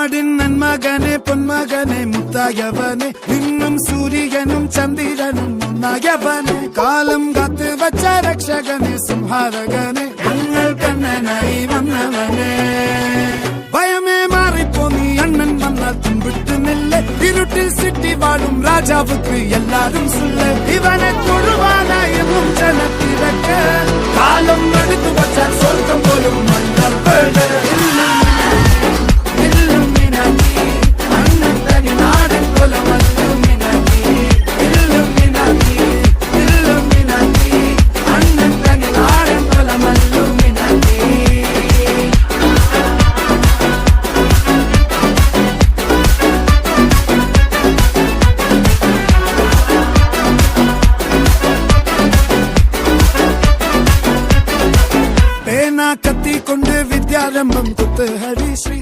നാടിൻ നന്മകനെ പൊന്മകനെ മുത്തായവനെ നിന്നും സൂര്യനും ചന്ദ്രനും ഒന്നായവനെ കാലം കാത്ത് വച്ച രക്ഷകനെ സംഹാരകനെ ഞങ്ങൾ കണ്ണനായി വന്നവനെ ഭയമേ മാറിപ്പോ നീ അണ്ണൻ വന്നാൽ തുമ്പിട്ട് നെല്ല് ഇരുട്ടിൽ സിറ്റി വാഴും രാജാവുക്ക് എല്ലാരും സുല്ല് ഇവനെ തൊഴുവാനായും ജനത്തിരക്ക് കാലം എടുത്തു വച്ചാൽ സ്വർഗം പോലും മണ്ണപ്പേട് കത്തിക്കൊണ്ട് വിദ്യാരംഭം കുത്ത് ഹരിശ്രീ